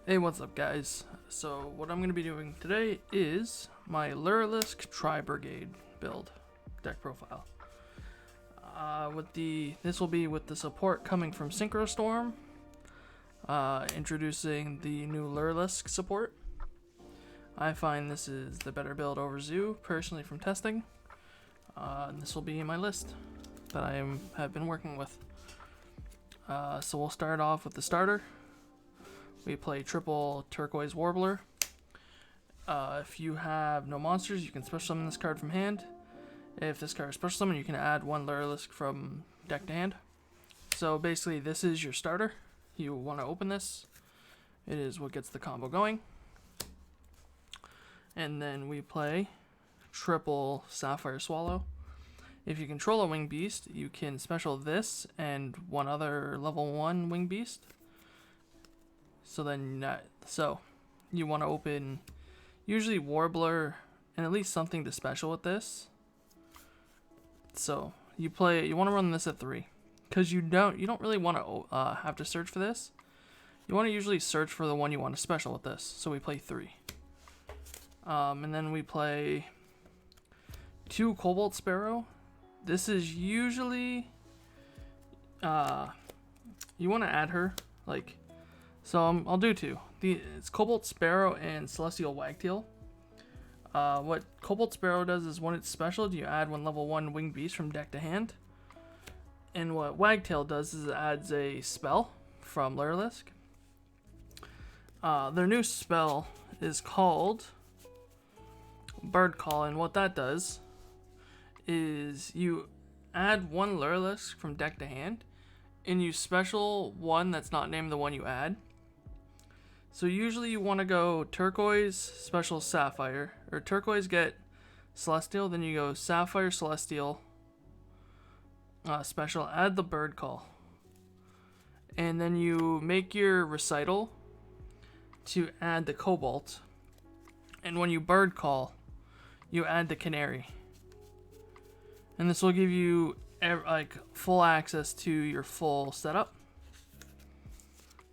Hey, what's up, guys? So what I'm going to be doing today is my Lyrilusc Tri-Brigade build deck profile. This will be with the support coming from Synchro Storm, introducing the new Lyrilusc support. I find this is the better build over Zoo, personally from testing. And this will be in my list that I have been working with. So we'll start off with the starter. We play triple Turquoise Warbler. If you have no monsters, you can special summon this card from hand. If this card is special summon, you can add one Lyrilusc from deck to hand. So basically, this is your starter. You want to open this. It is what gets the combo going. And then we play triple Sapphire Swallow. If you control a Winged Beast, you can special this and one other level 1 Winged Beast. So then, you want to open usually Warbler and at least something to special with this. So you want to run this at 3, because you don't really want to have to search for this. You want to usually search for the one you want to special with this. So we play 3, and then we play 2 Cobalt Sparrow. This is usually you want to add her like. So I'll do 2. It's Cobalt Sparrow and Celestial Wagtail. What Cobalt Sparrow does is when it's special, you add one level 1 Winged Beast from deck to hand. And what Wagtail does is it adds a spell from Lyrilusc. Their new spell is called Bird Call, and what that does is you add one Lyrilusc from deck to hand, and you special one that's not named the one you add. So usually you want to go Turquoise, special Sapphire, or Turquoise get Celestial, then you go Sapphire, Celestial, special, add the Bird Call. And then you make your Recital to add the Cobalt. And when you Bird Call, you add the Canary. And this will give you full access to your full setup.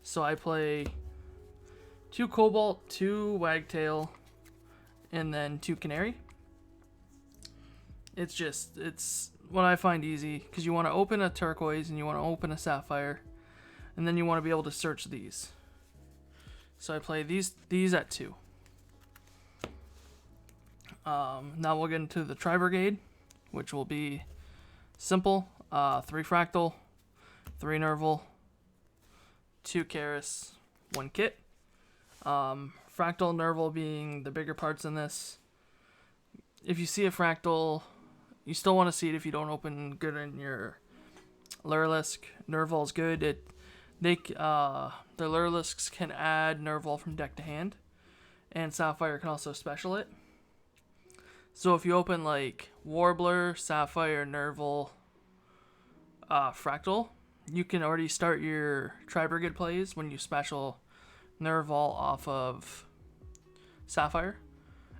So I play 2 Cobalt, 2 Wagtail, and then 2 Canary. It's what I find easy, because you want to open a Turquoise and you want to open a Sapphire, and then you want to be able to search these. So I play these at 2. Now we'll get into the Tri-Brigade, which will be simple. 3 Fractal, 3 Nerval, 2 Karis, 1 Kit. Fractal, Nerval being the bigger parts in this. If you see a Fractal, you still want to see it if you don't open good in your Lyrilusc. Nerval is good. The Lyriluscs can add Nerval from deck to hand, and Sapphire can also special it. So if you open like Warbler, Sapphire, Nerval, Fractal, you can already start your Tri-Brigade plays when you special Nerval off of Sapphire,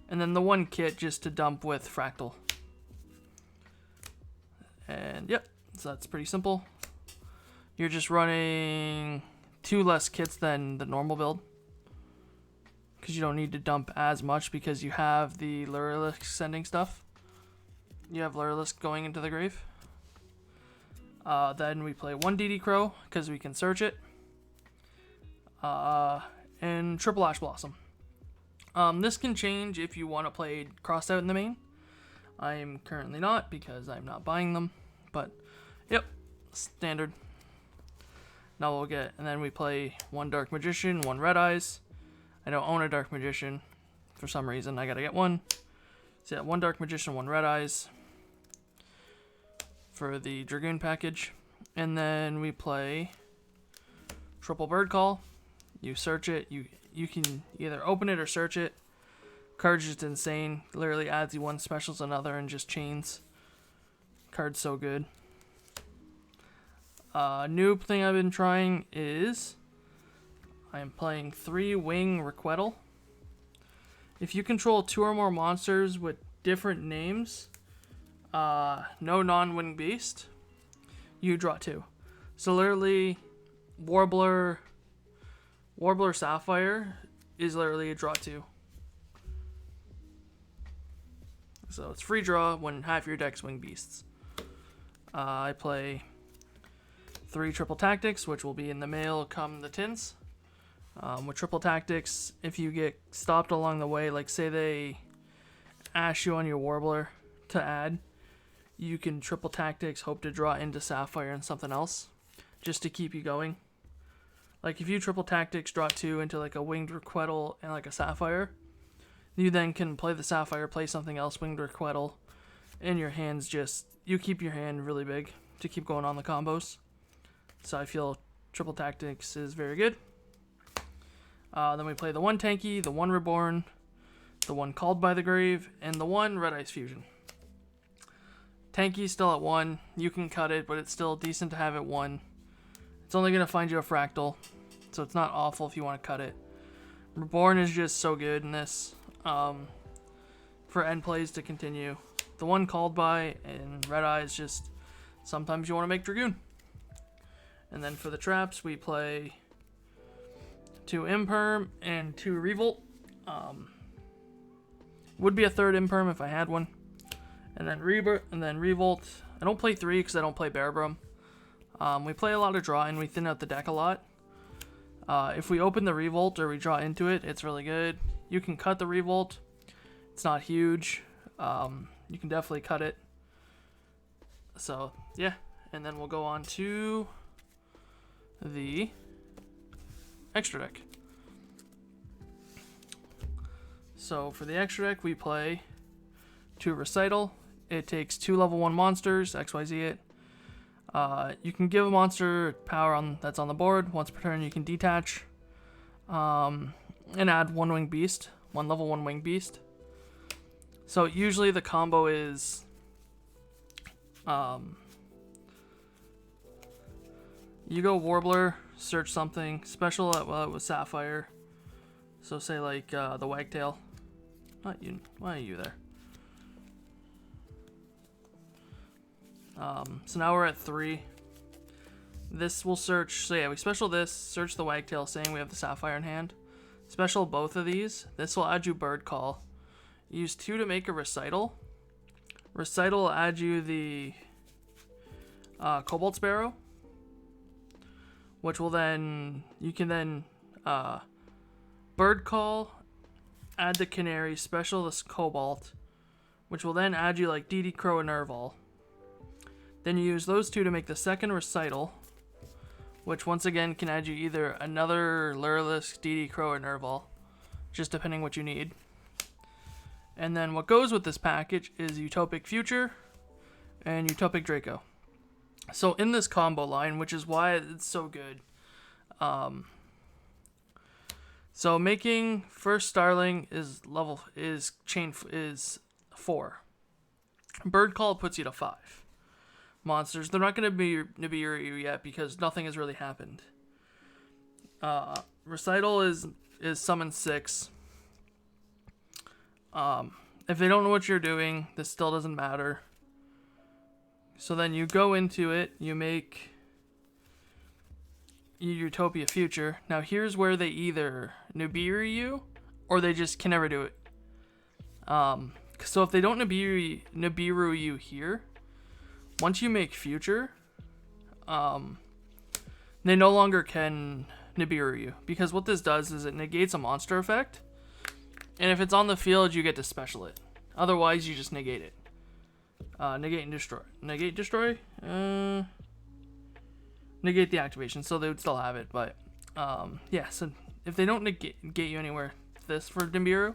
and then the 1 kit just to dump with Fractal. And yep, so that's pretty simple. You're just running 2 less kits than the normal build, because you don't need to dump as much because you have the Lyrilusc sending stuff. You have Lyrilusc going into the grave. Then we play 1 DD Crow because we can search it. And triple Ash Blossom. This can change if you want to play crossed out in the main. I'm currently not, because I'm not buying them. But yep, standard. Now and then we play 1 Dark Magician, 1 Red Eyes. I don't own a Dark Magician for some reason. I gotta get one. So yeah, 1 Dark Magician, 1 Red Eyes for the Dragoon package. And then we play triple Bird Call. You search it. You can either open it or search it. Card's just insane. Literally adds you 1, specials another, and just chains. Card's so good. New thing I've been trying is I am playing 3 Wing Requettal. If you control 2 or more monsters with different names, no non-Winged Beast, you draw 2. So literally, Warbler, Warbler Sapphire is literally a draw 2. So it's free draw when half your deck's winged beasts. I play 3 triple tactics, which will be in the mail come the tins. With triple tactics, if you get stopped along the way, like say they ash you on your Warbler to add, you can triple tactics, hope to draw into Sapphire and something else, just to keep you going. Like if you triple tactics, draw 2 into like a winged Requettal and like a Sapphire, you then can play the Sapphire, play something else, winged Requettal, and your hand's just, you keep your hand really big to keep going on the combos. So I feel triple tactics is very good. Then we play the 1 Tanky, the 1 Reborn, the 1 Called by the Grave, and the 1 Red Ice Fusion. Tanky's still at 1. You can cut it, but it's still decent to have at 1. It's only going to find you a Fractal, so it's not awful if you want to cut it. Reborn is just so good in this for end plays to continue. The 1 Called by and Red Eyes just sometimes you want to make Dragoon. And then for the traps, we play 2 Imperm and 2 Revolt. Would be a 3rd Imperm if I had one. And then Revolt. I don't play 3 because I don't play Bearbrum. We play a lot of draw and we thin out the deck a lot. If we open the Revolt or we draw into it, it's really good. You can cut the Revolt. It's not huge. You can definitely cut it. So, yeah. And then we'll go on to the extra deck. So, for the extra deck, we play 2 Recital. It takes 2 level 1 monsters, XYZ it. You can give a monster power that's on the board. Once per turn, you can detach. And add 1 Winged Beast. 1 level 1 Winged Beast. So usually the combo is you go Warbler, search something, special with Sapphire. So say like the Wagtail. Not you. Why are you there? So now we're at 3. This will search, so yeah, we special this, search the Wagtail, saying we have the Sapphire in hand. Special both of these. This will add you Bird Call. Use 2 to make a Recital. Recital will add you the Cobalt Sparrow, which will then, you can then Bird Call, add the Canary, special this Cobalt, which will then add you like DD Crow and Nerval. Then you use those 2 to make the second Recital, which once again can add you either another Lyrilusc, DD Crow, or Nerval, just depending what you need. And then what goes with this package is Utopic Future and Utopic Draco. So in this combo line, which is why it's so good, so making first Starling is 4. Bird Call puts you to 5. Monsters, they're not going to be Nibiru yet because nothing has really happened. Recital is summon 6. If they don't know what you're doing, this still doesn't matter. So then you go into it, you make Utopia Future. Now here's where they either Nibiru you or they just can never do it. So if they don't Nibiru you here, once you make Future, they no longer can Nibiru you. Because what this does is it negates a monster effect. And if it's on the field, you get to special it. Otherwise, you just negate it. Negate and destroy. Negate, destroy? Negate the activation, so they would still have it. But, yeah, so if they don't negate you anywhere, this for Nibiru,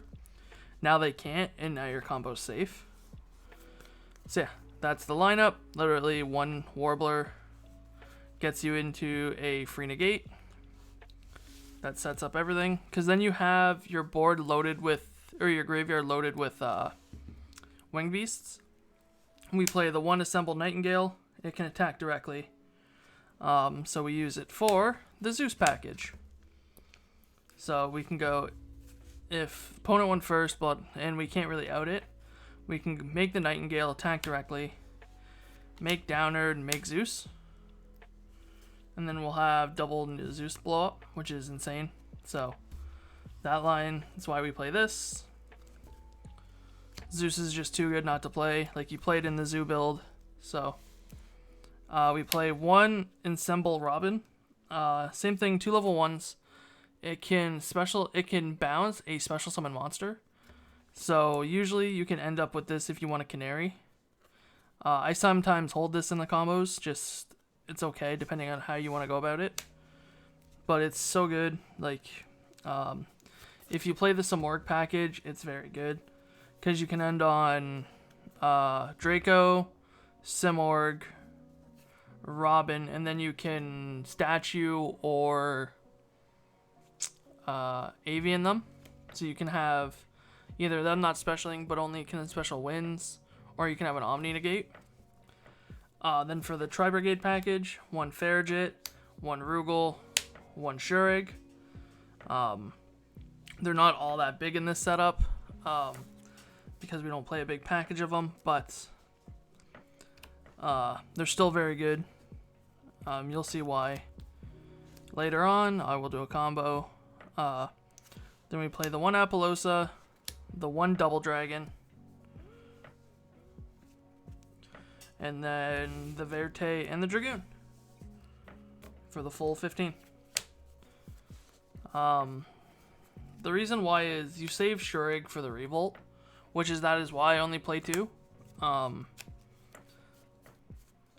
now they can't, and now your combo's safe. So, yeah, that's the lineup. Literally, 1 Warbler gets you into a free negate. That sets up everything, because then you have your board loaded with, or your graveyard loaded with Winged Beasts. We play the 1 Assembled Nightingale. It can attack directly. So we use it for the Zeus package. So we can go, if opponent went first, and we can't really out it, we can make the Nightingale attack directly, make Downer, and make Zeus. And then we'll have double Zeus blow up, which is insane. So that line is why we play this. Zeus is just too good not to play. Like, you played in the zoo build. So we play 1 Ensemble Robin. Same thing, 2 level 1s. It can bounce a special summon monster. So usually you can end up with this if you want a canary. I sometimes hold this in the combos, just it's okay depending on how you want to go about it. But it's so good. Like, if you play the Simorg package, it's very good because you can end on Draco, Simorg, Robin, and then you can statue or avian them. So you can have either them not specialing but only can special wins, or you can have an Omni negate. Then for the Tri-Brigade package, 1 Farigit, 1 Rugal, 1 Shurig. They're not all that big in this setup because we don't play a big package of them, but they're still very good. You'll see why later on. I will do a combo. Then we play the 1 Apollosa, the 1 Double Dragon, and then the Verte and the Dragoon for the full 15. The reason why is you save Shurig for the Revolt, which is why I only play 2.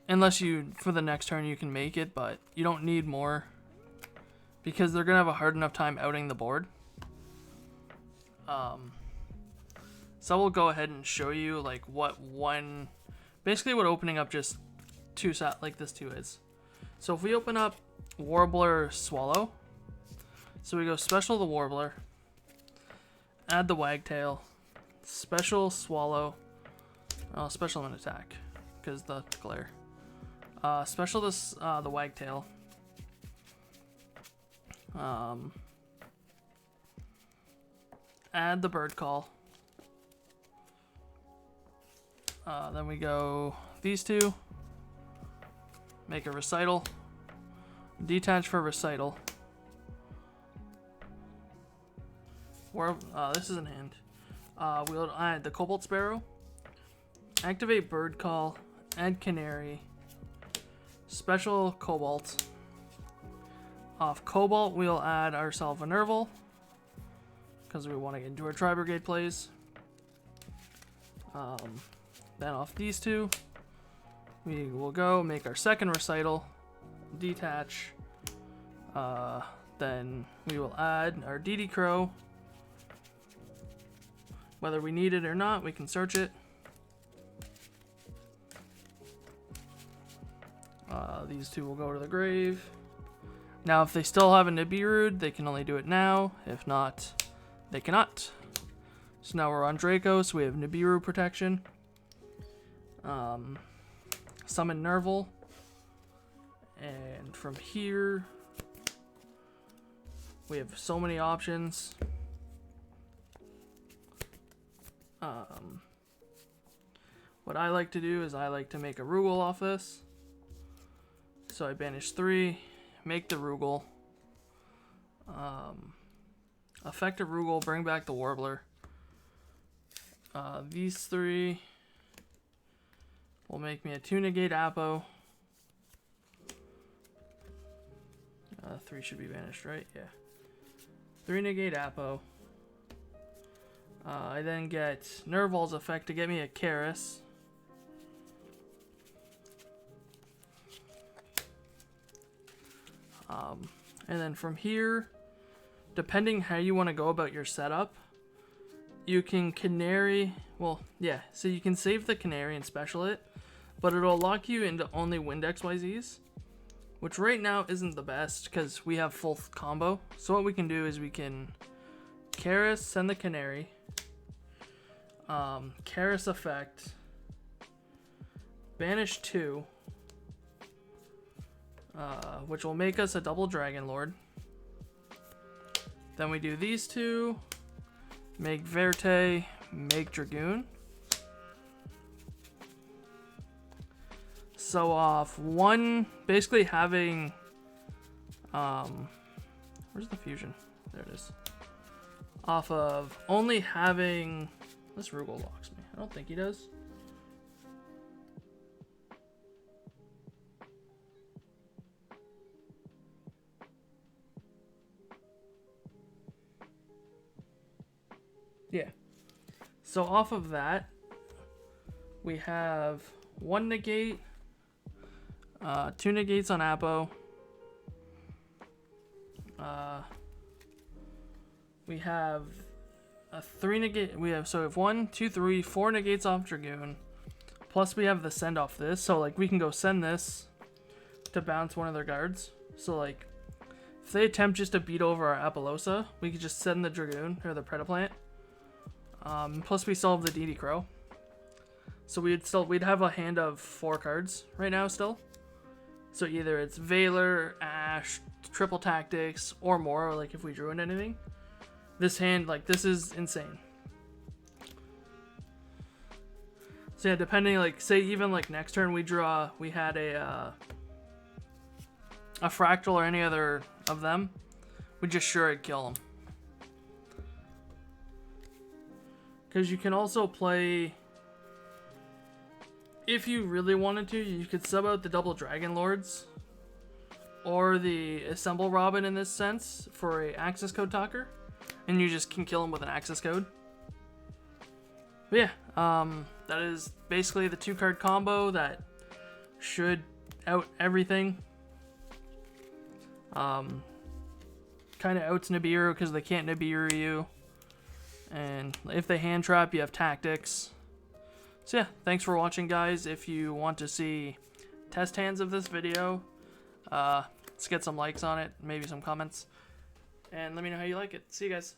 Unless for the next turn you can make it, but you don't need more because they're gonna have a hard enough time outing the board. So we'll go ahead and show you like basically what opening up just 2 like this 2 is. So if we open up Warbler Swallow, so we go special the Warbler, add the Wagtail, special Swallow, special an attack because the glare. Special this the Wagtail. Add the Bird Call. Then we go these 2. Make a Recital. Detach for Recital. This is in hand. We'll add the Cobalt Sparrow. Activate Bird Call. Add Canary. Special Cobalt. Off Cobalt, we'll add ourselves a Nerval because we want to get into our Tri-Brigade plays. Then off these 2, we will go make our second Recital, detach. Then we will add our DD Crow. Whether we need it or not, we can search it. These 2 will go to the grave. Now, if they still have a Nibiru, they can only do it now. If not, they cannot. So now we're on Draco, so we have Nibiru protection. Summon Nerval. And from here, we have so many options. What I like to do is I like to make a Rugal off this. So I banish 3, make the Rugal. Affect a Rugal, bring back the Warbler. These 3 will make me a 2 negate Apo. 3 should be banished, right? Yeah. 3 negate Apo. I then get Nerval's effect to get me a Karis. And then from here, depending how you want to go about your setup, you can Canary, so you can save the Canary and special it, but it'll lock you into only Wind XYZs, which right now isn't the best because we have full combo. So what we can do is we can Karis, send the Canary, Karis effect, banish 2, which will make us a double Dragon Lord. Then we do these 2, make Verte, make Dragoon. So off 1, basically having, where's the fusion? There it is. Off of only having... This Rugal locks me. I don't think he does. Yeah. So off of that, we have 1 negate, 2 negates on Apo. We have a 3 negate. We have 1, 2, 3, 4 negates off Dragoon. Plus we have the send off this, so like we can go send this to bounce one of their guards. So like if they attempt just to beat over our Apollosa, we could just send the Dragoon or the Predaplant. Plus we still have the DD Crow. So we'd have a hand of 4 cards right now still. So either it's Valor, Ash, Triple Tactics, or more, or like if we drew in anything. This hand, like, this is insane. So yeah, depending, like, say even like next turn we had a Fractal or any other of them, we just sure it'd kill them. Because you can also play, if you really wanted to, you could sub out the double Dragon Lords or the Assemble Robin in this sense for a access code talker, and you just can kill him with an access code. But yeah, that is basically the 2-card combo that should out everything. Kind of outs Nibiru because they can't Nibiru you. And if they hand trap, you have tactics. So yeah, thanks for watching, guys. If you want to see test hands of this video, let's get some likes on it, maybe some comments, and let me know how you like it. See you guys.